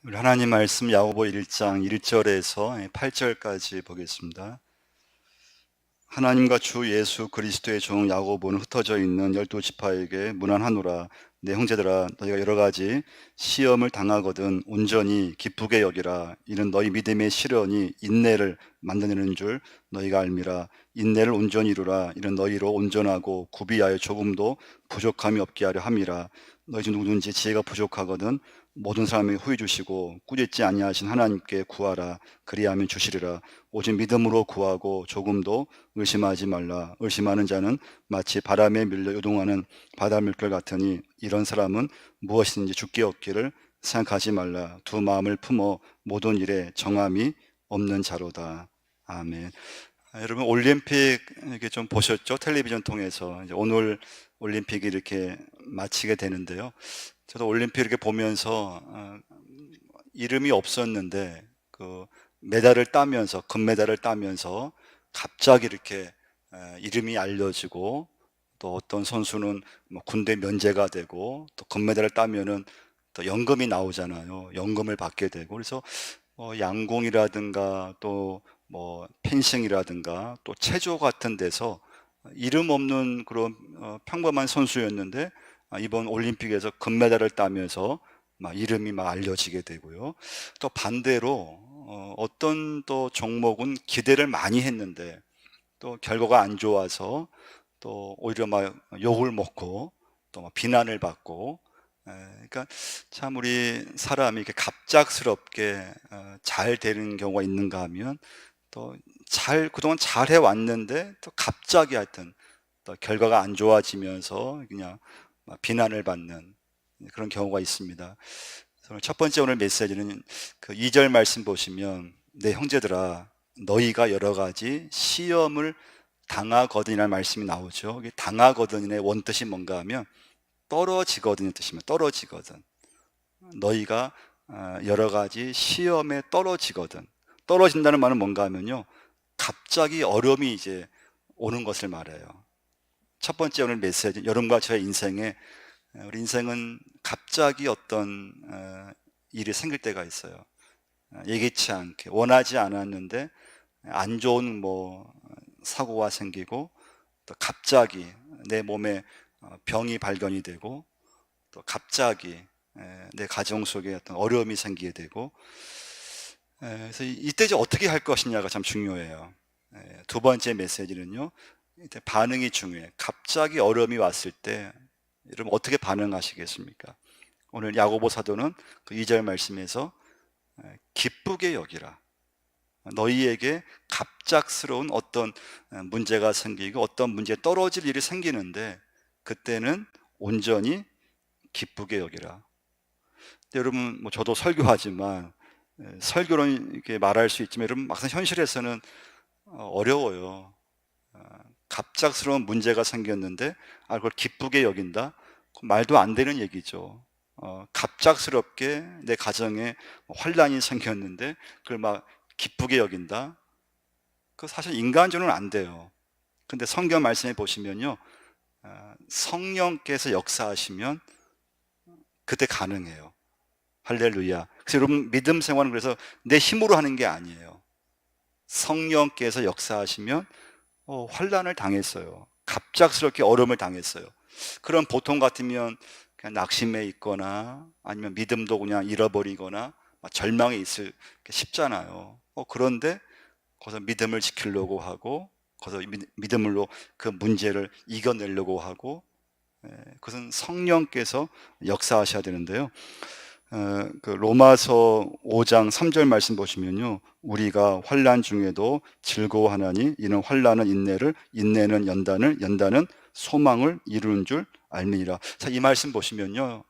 우리 하나님 말씀 야고보 1장 1절에서 8절까지 보겠습니다. 하나님과 주 예수 그리스도의 종 야고보는 흩어져 있는 12지파에게 문안하노라. 내 형제들아, 너희가 여러 가지 시험을 당하거든 온전히 기쁘게 여기라. 이는 너희 믿음의 시련이 인내를 만드는 줄 너희가 알미라. 인내를 온전히 이루라. 이는 너희로 온전하고 구비하여 조금도 부족함이 없게 하려 함이라. 너희 중 누구든지 지혜가 부족하거든 모든 사람에게 후히 주시고 꾸짖지 아니하신 하나님께 구하라. 그리하면 주시리라. 오직 믿음으로 구하고 조금도 의심하지 말라. 의심하는 자는 마치 바람에 밀려 요동하는 바닷물결 같으니 이런 사람은 무엇이든지 죽게 얻기를 생각하지 말라. 두 마음을 품어 모든 일에 정함이 없는 자로다. 아멘. 여러분 올림픽 이렇게 좀 보셨죠? 텔레비전 통해서 이제 오늘 올림픽이 이렇게 마치게 되는데요. 저도 올림픽 이렇게 보면서 이름이 없었는데 그 메달을 따면서 금메달을 따면서 갑자기 이렇게 이름이 알려지고, 또 어떤 선수는 뭐 군대 면제가 되고, 또 금메달을 따면은 또 연금이 나오잖아요. 연금을 받게 되고. 그래서 양궁이라든가 또 뭐 펜싱이라든가 또 체조 같은 데서 이름 없는 그런 평범한 선수였는데 이번 올림픽에서 금메달을 따면서 막 이름이 막 알려지게 되고요. 또 반대로 어떤 또 종목은 기대를 많이 했는데 또 결과가 안 좋아서 또 오히려 막 욕을 먹고 또 막 비난을 받고. 그러니까 참 우리 사람이 이렇게 갑작스럽게 잘 되는 경우가 있는가 하면, 또 그동안 잘 해왔는데 또 갑자기 하여튼 또 결과가 안 좋아지면서 그냥 막 비난을 받는 그런 경우가 있습니다. 그래서 첫 번째 오늘 메시지는 그 2절 말씀 보시면, 내 형제들아 너희가 여러 가지 시험을 당하거든이라는 말씀이 나오죠. 이게 당하거든의 원뜻이 뭔가 하면 떨어지거든의 뜻입니다. 떨어지거든. 너희가 여러 가지 시험에 떨어지거든. 떨어진다는 말은 뭔가 하면요, 갑자기 어려움이 이제 오는 것을 말해요. 첫 번째 오늘 메시지, 여러분과 저의 인생에, 우리 인생은 갑자기 어떤 일이 생길 때가 있어요. 예기치 않게 원하지 않았는데 안 좋은 뭐 사고가 생기고, 또 갑자기 내 몸에 병이 발견이 되고, 또 갑자기 내 가정 속에 어떤 어려움이 생기게 되고. 그래서 이때 이제 어떻게 할 것이냐가 참 중요해요. 두 번째 메시지는요, 이때 반응이 중요해요. 갑자기 어려움이 왔을 때 여러분 어떻게 반응하시겠습니까? 오늘 야고보 사도는 그 2절 말씀에서 기쁘게 여기라. 너희에게 갑작스러운 어떤 문제가 생기고 어떤 문제에 떨어질 일이 생기는데 그때는 온전히 기쁘게 여기라. 근데 여러분, 뭐 저도 설교하지만 설교는 이렇게 말할 수 있지만 여러분 막상 현실에서는 어려워요. 갑작스러운 문제가 생겼는데 그걸 기쁘게 여긴다? 말도 안 되는 얘기죠. 갑작스럽게 내 가정에 환란이 생겼는데 그걸 막 기쁘게 여긴다? 그 사실 인간적으로는 안 돼요. 근데 성경 말씀에 보시면요, 성령께서 역사하시면 그때 가능해요. 할렐루야. 그래서 여러분 믿음 생활은 그래서 내 힘으로 하는 게 아니에요. 성령께서 역사하시면 환란을 당했어요. 갑작스럽게 어려움을 당했어요. 그럼 보통 같으면 그냥 낙심해 있거나 아니면 믿음도 그냥 잃어버리거나 막 절망에 있을 쉽잖아요. 그런데 거기서 믿음을 지키려고 하고 거기서 믿음으로 그 문제를 이겨내려고 하고, 그것은 성령께서 역사하셔야 되는데요. 그 로마서 5장 3절 말씀 보시면요, 우리가 환난 중에도 즐거워하나니 이는 환난은 인내를, 인내는 연단을, 연단은 소망을 이루는 줄 알미니라. 자, 이 말씀 보시면요,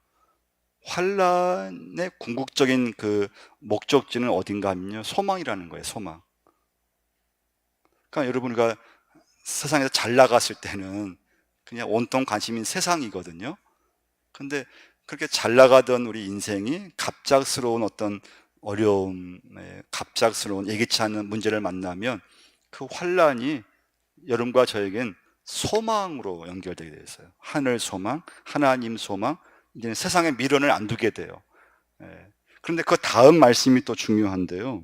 환난의 궁극적인 그 목적지는 어딘가 하면요, 소망이라는 거예요. 소망. 그러니까 여러분, 우리가 세상에서 잘 나갔을 때는 그냥 온통 관심인 세상이거든요. 근데 그렇게 잘 나가던 우리 인생이 갑작스러운 어떤 어려움에, 갑작스러운 예기치 않은 문제를 만나면 그 환란이 여러분과 저에겐 소망으로 연결되게 되어 있어요. 하늘 소망, 하나님 소망, 이제는 세상에 미련을 안 두게 돼요. 예. 그런데 그 다음 말씀이 또 중요한데요.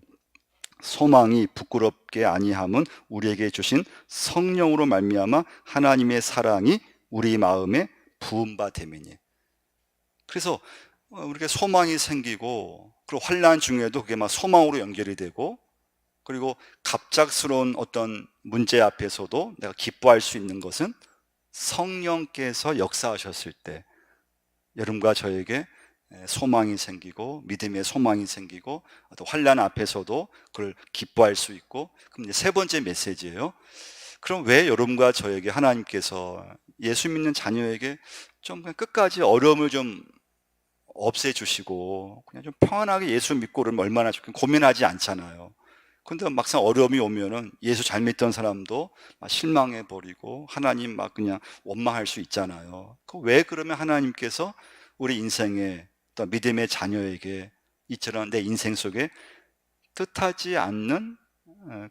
소망이 부끄럽게 아니함은 우리에게 주신 성령으로 말미암아 하나님의 사랑이 우리 마음에 부은 바 됨이니. 그래서 우리가 소망이 생기고, 그리고 환난 중에도 그게 막 소망으로 연결이 되고, 그리고 갑작스러운 어떤 문제 앞에서도 내가 기뻐할 수 있는 것은 성령께서 역사하셨을 때 여러분과 저에게 소망이 생기고, 믿음의 소망이 생기고, 또 환난 앞에서도 그걸 기뻐할 수 있고. 그럼 이제 세 번째 메시지예요. 그럼 왜 여러분과 저에게 하나님께서 예수 믿는 자녀에게 좀 그냥 끝까지 어려움을 좀 없애주시고 그냥 좀 평안하게 예수 믿고 그러면 얼마나 좋겠, 고민하지 않잖아요. 근데 막상 어려움이 오면은 예수 잘 믿던 사람도 막 실망해 버리고 하나님 막 그냥 원망할 수 있잖아요. 왜 그러면 하나님께서 우리 인생에 또 믿음의 자녀에게 이처럼 내 인생 속에 뜻하지 않는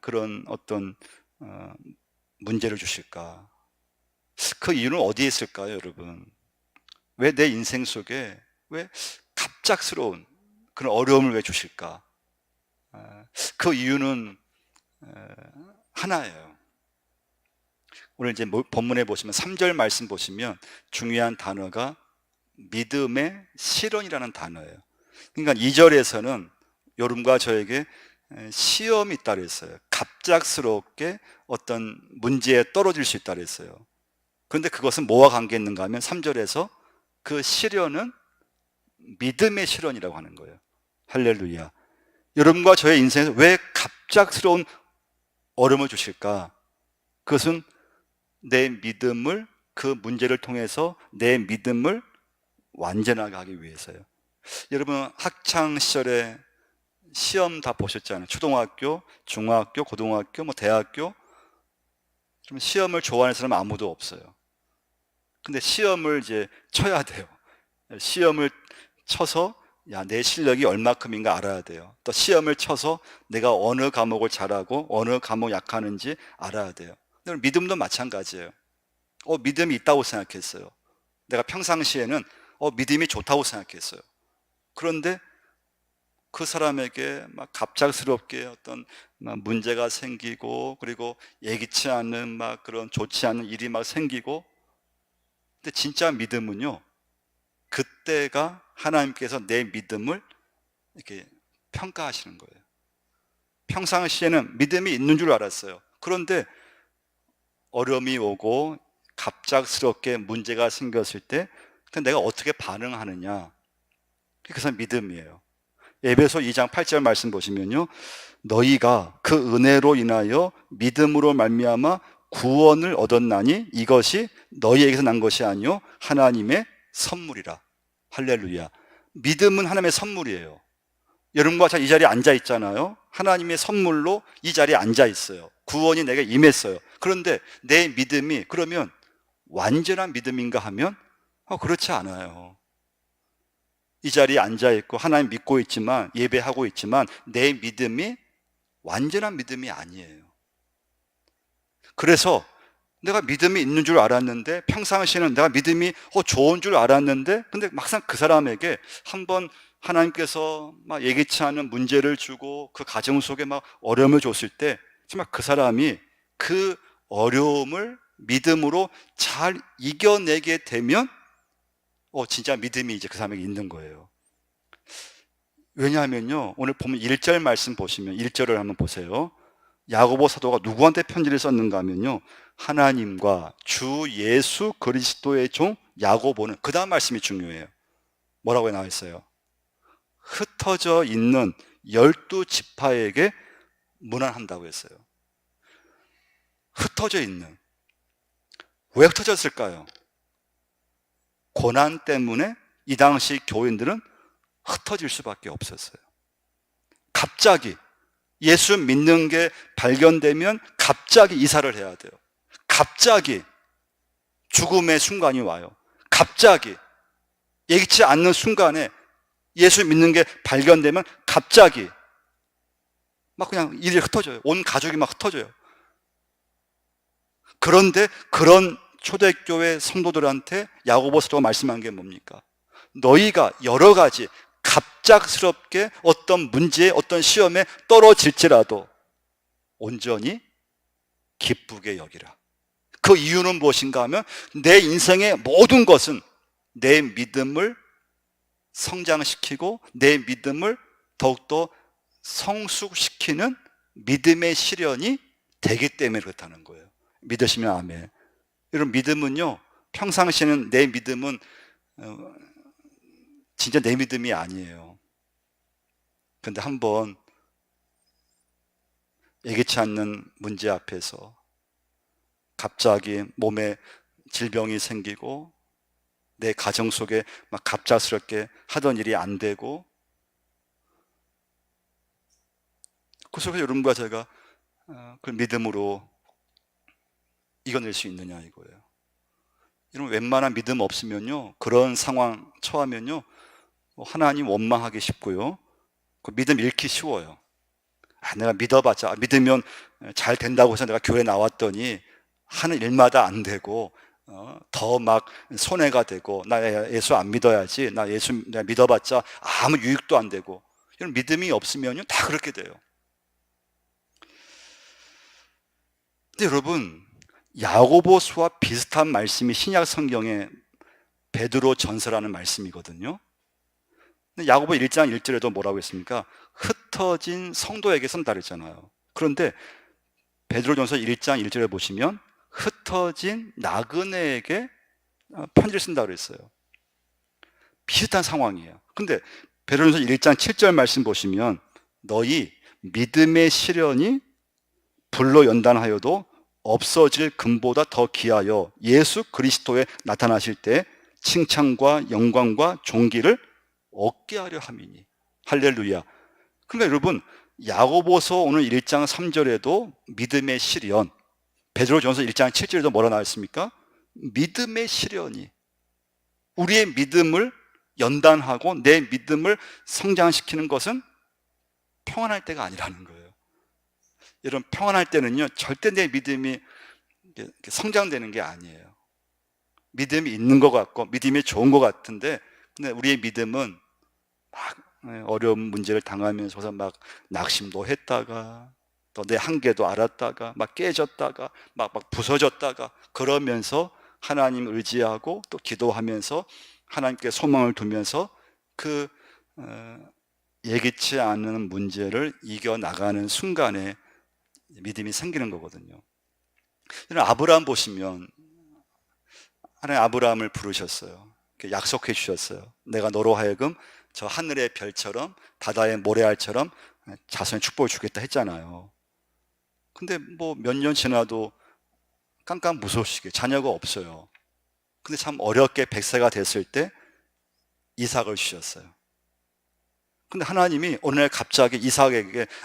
그런 어떤 문제를 주실까? 그 이유는 어디에 있을까요, 여러분? 왜 내 인생 속에 왜 갑작스러운 그런 어려움을 왜 주실까? 그 이유는 하나예요. 오늘 이제 본문에 보시면 3절 말씀 보시면 중요한 단어가 믿음의 실현이라는 단어예요. 그러니까 2절에서는 여러분과 저에게 시험이 있다 그랬어요. 갑작스럽게 어떤 문제에 떨어질 수 있다 그랬어요. 그런데 그것은 뭐와 관계 있는가 하면 3절에서 그 시련은 믿음의 실현이라고 하는 거예요. 할렐루야. 여러분과 저의 인생에서 왜 갑작스러운 어려움을 주실까? 그것은 내 믿음을, 그 문제를 통해서 내 믿음을 완전하게 하기 위해서요. 여러분 학창 시절에 시험 다 보셨잖아요. 초등학교, 중학교, 고등학교, 대학교. 좀 시험을 좋아하는 사람은 아무도 없어요. 근데 시험을 이제 쳐야 돼요. 시험을 쳐서 내 실력이 얼마큼인가 알아야 돼요. 또 시험을 쳐서 내가 어느 과목을 잘하고 어느 과목 약하는지 알아야 돼요. 믿음도 마찬가지예요. 믿음이 있다고 생각했어요. 내가 평상시에는 믿음이 좋다고 생각했어요. 그런데 그 사람에게 막 갑작스럽게 어떤 막 문제가 생기고, 그리고 예기치 않은 막 그런 좋지 않은 일이 막 생기고. 근데 진짜 믿음은요, 그때가 하나님께서 내 믿음을 이렇게 평가하시는 거예요. 평상시에는 믿음이 있는 줄 알았어요. 그런데 어려움이 오고 갑작스럽게 문제가 생겼을 때 내가 어떻게 반응하느냐, 그것은 믿음이에요. 에베소 2장 8절 말씀 보시면요, 너희가 그 은혜로 인하여 믿음으로 말미암아 구원을 얻었나니 이것이 너희에게서 난 것이 아니요 하나님의 선물이라. 할렐루야. 믿음은 하나님의 선물이에요. 여러분과 이 자리에 앉아 있잖아요. 하나님의 선물로 이 자리에 앉아 있어요. 구원이 내게 임했어요. 그런데 내 믿음이 그러면 완전한 믿음인가 하면 그렇지 않아요. 이 자리에 앉아 있고 하나님 믿고 있지만, 예배하고 있지만 내 믿음이 완전한 믿음이 아니에요. 그래서 내가 믿음이 있는 줄 알았는데, 평상시에는 내가 믿음이 좋은 줄 알았는데, 근데 막상 그 사람에게 한번 하나님께서 막 예기치 않은 문제를 주고 그 가정 속에 막 어려움을 줬을 때 정말 그 사람이 그 어려움을 믿음으로 잘 이겨내게 되면 진짜 믿음이 이제 그 사람에게 있는 거예요. 왜냐하면요, 오늘 보면 1절 말씀 보시면 1절을 한번 보세요. 야고보 사도가 누구한테 편지를 썼는가 하면요, 하나님과 주 예수 그리스도의 종 야고보는, 그 다음 말씀이 중요해요. 뭐라고 나와 있어요? 흩어져 있는 12지파에게 문안한다고 했어요. 흩어져 있는. 왜 흩어졌을까요? 고난 때문에 이 당시 교인들은 흩어질 수밖에 없었어요. 갑자기 예수 믿는 게 발견되면 갑자기 이사를 해야 돼요. 갑자기 죽음의 순간이 와요. 갑자기 예기치 않는 순간에 예수 믿는 게 발견되면 갑자기 막 그냥 일이 흩어져요. 온 가족이 막 흩어져요. 그런데 그런 초대교회 성도들한테 야고보 사도가 말씀한 게 뭡니까? 너희가 여러 가지 갑작스럽게 어떤 문제에 어떤 시험에 떨어질지라도 온전히 기쁘게 여기라. 그 이유는 무엇인가 하면 내 인생의 모든 것은 내 믿음을 성장시키고 내 믿음을 더욱더 성숙시키는 믿음의 시련이 되기 때문에 그렇다는 거예요. 믿으시면 아멘. 여러분, 믿음은요, 평상시에는 내 믿음은 진짜 내 믿음이 아니에요. 그런데 한번 예기치 않는 문제 앞에서 갑자기 몸에 질병이 생기고 내 가정 속에 막 갑작스럽게 하던 일이 안 되고, 그 속에서 여러분과 제가 그 믿음으로 이겨낼 수 있느냐 이거예요. 여러분, 웬만한 믿음 없으면요, 그런 상황 처하면요, 하나님 원망하기 쉽고요, 그 믿음 잃기 쉬워요. 내가 믿어봤자, 믿으면 잘 된다고 해서 내가 교회 나왔더니 하는 일마다 안 되고 더 막 손해가 되고, 나 예수 안 믿어야지, 나 예수 내가 믿어봤자 아무 유익도 안 되고, 이런 믿음이 없으면요 다 그렇게 돼요. 근데 여러분, 야고보서와 비슷한 말씀이 신약 성경에 베드로 전서라는 말씀이거든요. 근데 야고보 1장 1절에도 뭐라고 했습니까? 흩어진 성도에게 쓴다 그랬잖아요. 그런데 베드로전서 1장 1절에 보시면 흩어진 나그네에게 편지를 쓴다 그랬어요. 비슷한 상황이에요. 근데 베드로전서 1장 7절 말씀 보시면 너희 믿음의 시련이 불로 연단하여도 없어질 금보다 더 귀하여 예수 그리스도에 나타나실 때 칭찬과 영광과 존귀를 얻게 하려 함이니. 할렐루야. 그러니까 여러분, 야고보서 오늘 1장 3절에도 믿음의 시련, 베드로전서 1장 7절에도 뭐라 나왔습니까? 믿음의 시련이 우리의 믿음을 연단하고 내 믿음을 성장시키는 것은 평안할 때가 아니라는 거예요. 여러분, 평안할 때는요, 절대 내 믿음이 성장되는 게 아니에요. 믿음이 있는 것 같고 믿음이 좋은 것 같은데, 근데 우리의 믿음은 막 어려운 문제를 당하면서 막 낙심도 했다가 또 내 한계도 알았다가 막 깨졌다가 막 부서졌다가, 그러면서 하나님 의지하고 또 기도하면서 하나님께 소망을 두면서 그 예기치 않은 문제를 이겨나가는 순간에 믿음이 생기는 거거든요. 아브라함 보시면 하나님 아브라함을 부르셨어요. 약속해 주셨어요. 내가 너로 하여금 저 하늘의 별처럼 바다의 모래알처럼 자손의 축복을 주겠다 했잖아요. 근데 뭐 몇 년 지나도 깜깜 무소식에 자녀가 없어요. 근데 참 어렵게 100세가 됐을 때 이삭을 주셨어요. 근데 하나님이 어느 날 갑자기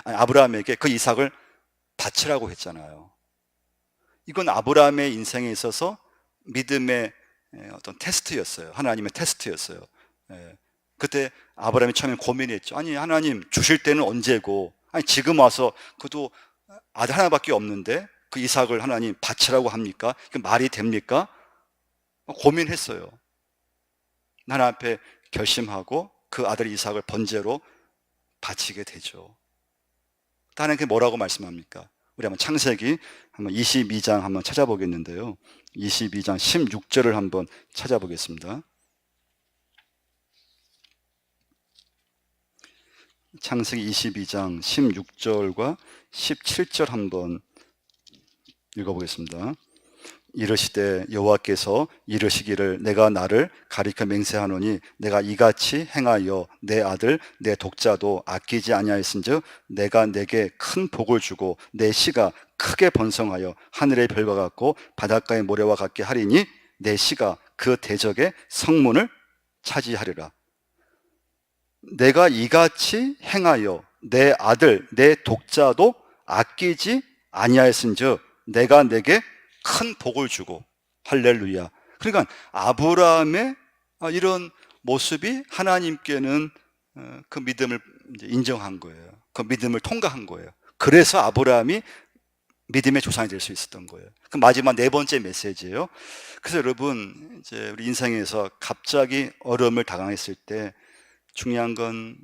아브라함에게 그 이삭을 바치라고 했잖아요. 이건 아브라함의 인생에 있어서 믿음의 어떤 테스트였어요. 하나님의 테스트였어요. 그때 아브라함이 처음에 고민했죠. 아니, 하나님 주실 때는 언제고, 아니 지금 와서 그도 아들 하나밖에 없는데 그 이삭을 하나님 바치라고 합니까? 그 말이 됩니까? 고민했어요. 하나님 앞에 결심하고 그 아들 이삭을 번제로 바치게 되죠. 하나님께 뭐라고 말씀합니까? 우리 한번 창세기 한번 22장 한번 찾아보겠는데요. 22장 16절을 한번 찾아보겠습니다. 창세기 22장 16절과 17절 한번 읽어보겠습니다. 이르시되 여호와께서 이르시기를 내가 나를 가리켜 맹세하노니 내가 이같이 행하여 내 아들 내 독자도 아끼지 아니하였은즉 내가 내게 큰 복을 주고 내 씨가 크게 번성하여 하늘의 별과 같고 바닷가의 모래와 같게 하리니 내 씨가 그 대적의 성문을 차지하리라. 내가 이같이 행하여 내 아들 내 독자도 아끼지 아니하였은즉 내가 내게 큰 복을 주고. 할렐루야. 그러니까 아브라함의 이런 모습이 하나님께는 그 믿음을 인정한 거예요. 그 믿음을 통과한 거예요. 그래서 아브라함이 믿음의 조상이 될 수 있었던 거예요. 그 마지막 네 번째 메시지예요. 그래서 여러분, 이제 우리 인생에서 갑자기 어려움을 당했을 때 중요한 건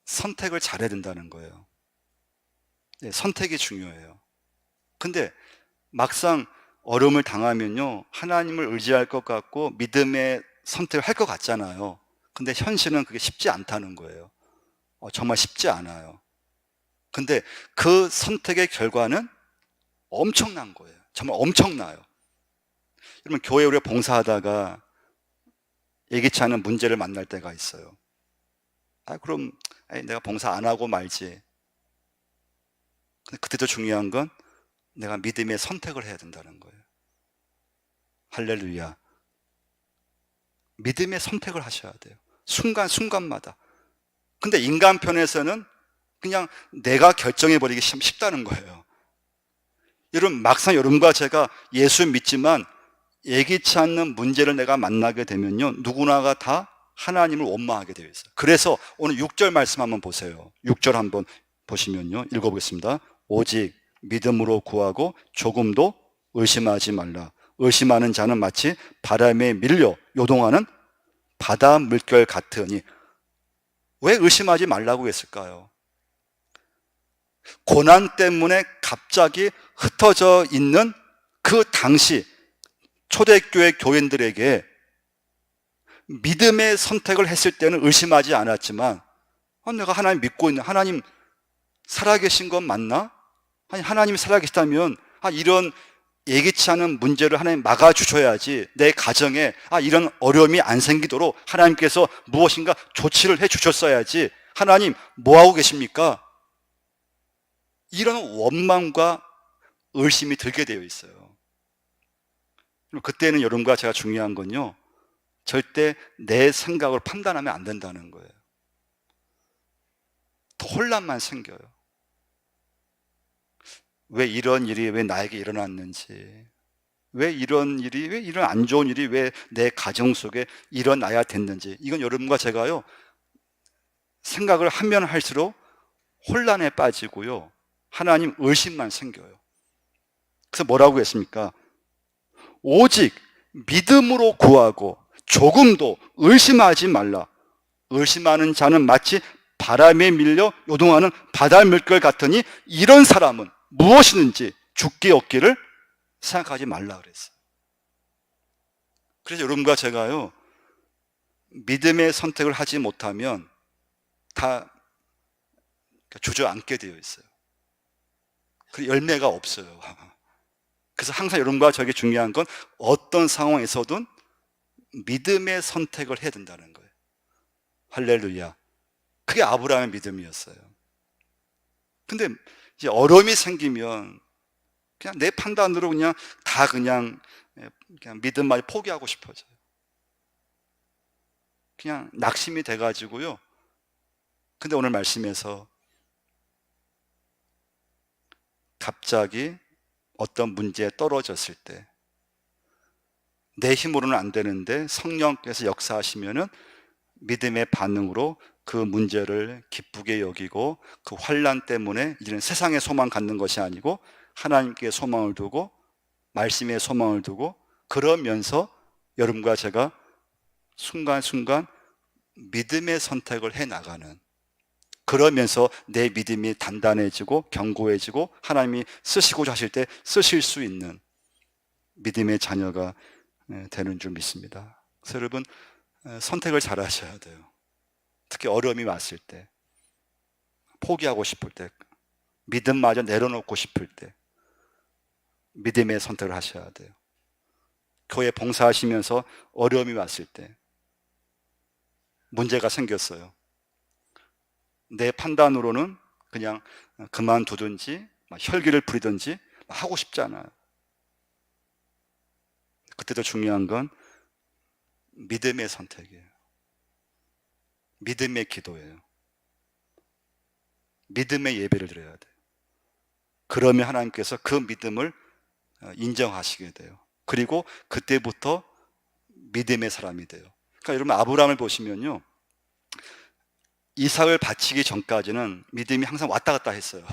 선택을 잘해야 된다는 거예요. 네, 선택이 중요해요. 근데 막상 어려움을 당하면요, 하나님을 의지할 것 같고 믿음의 선택을 할 것 같잖아요. 근데 현실은 그게 쉽지 않다는 거예요. 정말 쉽지 않아요. 근데 그 선택의 결과는 엄청난 거예요. 정말 엄청나요. 여러분, 교회 우리가 봉사하다가 예기치 않은 문제를 만날 때가 있어요. 그럼 내가 봉사 안 하고 말지. 근데 그때도 중요한 건 내가 믿음의 선택을 해야 된다는 거예요. 할렐루야. 믿음의 선택을 하셔야 돼요. 순간순간마다. 근데 인간 편에서는 그냥 내가 결정해버리기 쉽다는 거예요. 여러분, 막상 여러분과 제가 예수 믿지만 예기치 않는 문제를 내가 만나게 되면요, 누구나가 다 하나님을 원망하게 되어 있어요. 그래서 오늘 6절 말씀 한번 보세요. 6절 한번 보시면요, 읽어보겠습니다. 오직 믿음으로 구하고 조금도 의심하지 말라. 의심하는 자는 마치 바람에 밀려 요동하는 바다 물결 같으니. 왜 의심하지 말라고 했을까요? 고난 때문에 갑자기 흩어져 있는 그 당시 초대교회 교인들에게 믿음의 선택을 했을 때는 의심하지 않았지만, 내가 하나님 믿고 있는, 하나님 살아계신 건 맞나? 아니, 하나님이 살아계시다면 이런 예기치 않은 문제를 하나님 막아주셔야지, 내 가정에 이런 어려움이 안 생기도록 하나님께서 무엇인가 조치를 해주셨어야지, 하나님 뭐하고 계십니까? 이런 원망과 의심이 들게 되어 있어요. 그때는 여러분과 제가 중요한 건요, 절대 내 생각으로 판단하면 안 된다는 거예요. 더 혼란만 생겨요. 왜 이런 일이 왜 나에게 일어났는지, 왜 이런 일이, 왜 이런 안 좋은 일이 왜 내 가정 속에 일어나야 됐는지, 이건 여러분과 제가요, 생각을 하면 할수록 혼란에 빠지고요, 하나님 의심만 생겨요. 그래서 뭐라고 했습니까? 오직 믿음으로 구하고 조금도 의심하지 말라. 의심하는 자는 마치 바람에 밀려 요동하는 바다 물결 같으니 이런 사람은 무엇이든지 죽기 없기를 생각하지 말라 그랬어요. 그래서 여러분과 제가요, 믿음의 선택을 하지 못하면 다 주저앉게 되어 있어요. 그 열매가 없어요. 그래서 항상 여러분과 저에게 중요한 건 어떤 상황에서든 믿음의 선택을 해야 된다는 거예요. 할렐루야. 그게 아브라함의 믿음이었어요. 근데 이제 어려움이 생기면 그냥 내 판단으로 그냥 믿음만 포기하고 싶어져요. 그냥 낙심이 돼가지고요. 근데 오늘 말씀에서 갑자기 어떤 문제에 떨어졌을 때 내 힘으로는 안 되는데 성령께서 역사하시면은 믿음의 반응으로 그 문제를 기쁘게 여기고, 그 환난 때문에 이제는 세상에 소망 갖는 것이 아니고 하나님께 소망을 두고 말씀에 소망을 두고, 그러면서 여러분과 제가 순간순간 믿음의 선택을 해 나가는, 그러면서 내 믿음이 단단해지고 견고해지고 하나님이 쓰시고자 하실 때 쓰실 수 있는 믿음의 자녀가 되는 줄 믿습니다. 그래서 여러분, 선택을 잘 하셔야 돼요. 특히 어려움이 왔을 때, 포기하고 싶을 때, 믿음마저 내려놓고 싶을 때 믿음의 선택을 하셔야 돼요. 교회 봉사하시면서 어려움이 왔을 때, 문제가 생겼어요. 내 판단으로는 그냥 그만두든지 혈기를 부리든지 하고 싶지 않아요. 그때도 중요한 건 믿음의 선택이에요. 믿음의 기도예요. 믿음의 예배를 드려야 돼요. 그러면 하나님께서 그 믿음을 인정하시게 돼요. 그리고 그때부터 믿음의 사람이 돼요. 그러니까 여러분, 아브라함을 보시면요, 이삭을 바치기 전까지는 믿음이 항상 왔다 갔다 했어요.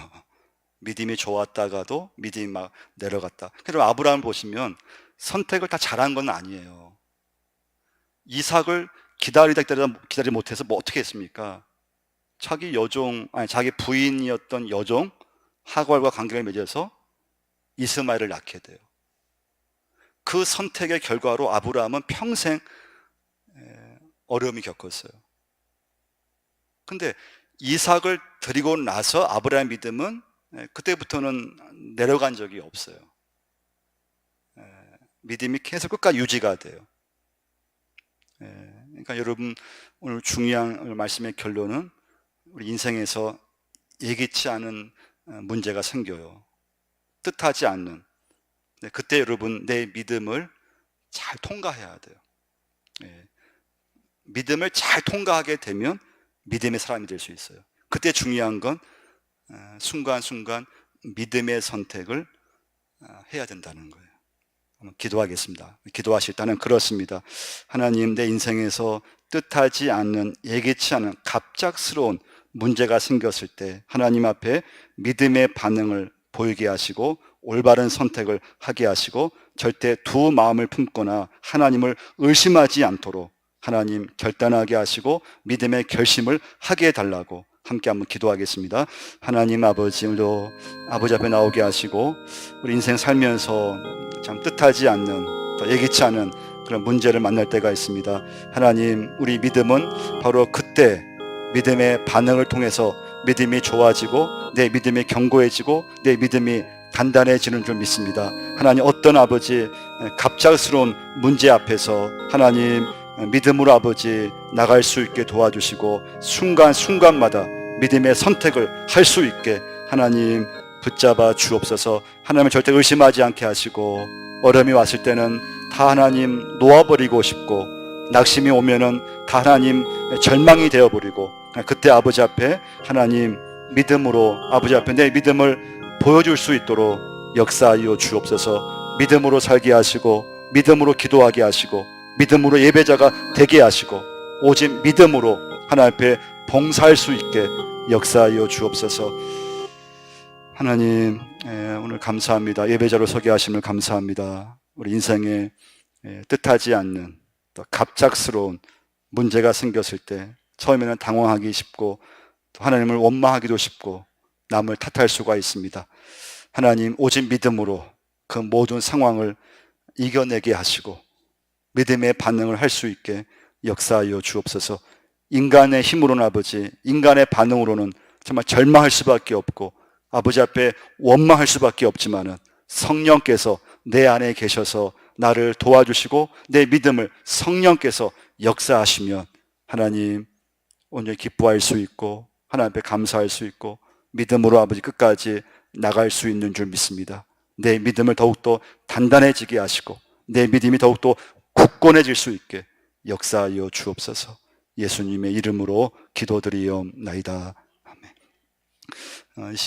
믿음이 좋았다가도 믿음이 막 내려갔다. 그러니까 아브라함을 보시면 선택을 다 잘한 건 아니에요. 이삭을 기다리 못해서 뭐 어떻게 했습니까? 자기 부인이었던 여종 하갈과 관계를 맺어서 이스마엘을 낳게 돼요. 그 선택의 결과로 아브라함은 평생 어려움이 겪었어요. 근데 이삭을 드리고 나서 아브라함의 믿음은 그때부터는 내려간 적이 없어요. 믿음이 계속 끝까지 유지가 돼요. 그러니까 여러분, 오늘 중요한 말씀의 결론은 우리 인생에서 예기치 않은 문제가 생겨요. 뜻하지 않는. 그때 여러분, 내 믿음을 잘 통과해야 돼요. 믿음을 잘 통과하게 되면 믿음의 사람이 될 수 있어요. 그때 중요한 건 순간순간 믿음의 선택을 해야 된다는 거예요. 한번 기도하겠습니다. 기도하실 때는 그렇습니다. 하나님, 내 인생에서 뜻하지 않는, 예기치 않은 갑작스러운 문제가 생겼을 때 하나님 앞에 믿음의 반응을 보이게 하시고 올바른 선택을 하게 하시고 절대 두 마음을 품거나 하나님을 의심하지 않도록 하나님 결단하게 하시고 믿음의 결심을 하게 해달라고 함께 한번 기도하겠습니다. 하나님 아버지, 오늘도 아버지 앞에 나오게 하시고 우리 인생 살면서 참 뜻하지 않는, 또 예기치 않은 그런 문제를 만날 때가 있습니다. 하나님, 우리 믿음은 바로 그때 믿음의 반응을 통해서 믿음이 좋아지고 내 믿음이 견고해지고 내 믿음이 단단해지는 줄 믿습니다. 하나님, 어떤 아버지 갑작스러운 문제 앞에서 하나님 믿음으로 아버지 나갈 수 있게 도와주시고 순간순간마다 믿음의 선택을 할 수 있게 하나님 붙잡아 주옵소서. 하나님을 절대 의심하지 않게 하시고 어려움이 왔을 때는 다 하나님 놓아버리고 싶고 낙심이 오면은 다 하나님 절망이 되어버리고 그때 아버지 앞에 하나님 믿음으로 아버지 앞에 내 믿음을 보여줄 수 있도록 역사하여 주옵소서. 믿음으로 살게 하시고 믿음으로 기도하게 하시고 믿음으로 예배자가 되게 하시고 오직 믿음으로 하나님 앞에 봉사할 수 있게 역사하여 주옵소서. 하나님, 오늘 감사합니다. 예배자로 서게 하심을 감사합니다. 우리 인생에 뜻하지 않는 또 갑작스러운 문제가 생겼을 때 처음에는 당황하기 쉽고 또 하나님을 원망하기도 쉽고 남을 탓할 수가 있습니다. 하나님, 오직 믿음으로 그 모든 상황을 이겨내게 하시고 믿음의 반응을 할 수 있게 역사하여 주옵소서. 인간의 힘으로는 아버지, 인간의 반응으로는 정말 절망할 수밖에 없고 아버지 앞에 원망할 수밖에 없지만은 성령께서 내 안에 계셔서 나를 도와주시고 내 믿음을 성령께서 역사하시면 하나님 오늘 기뻐할 수 있고 하나님 앞에 감사할 수 있고 믿음으로 아버지 끝까지 나갈 수 있는 줄 믿습니다. 내 믿음을 더욱더 단단해지게 하시고 내 믿음이 더욱더 굳건해질 수 있게 역사하여 주옵소서. 예수님의 이름으로 기도드리옵나이다. 아멘. 이 시간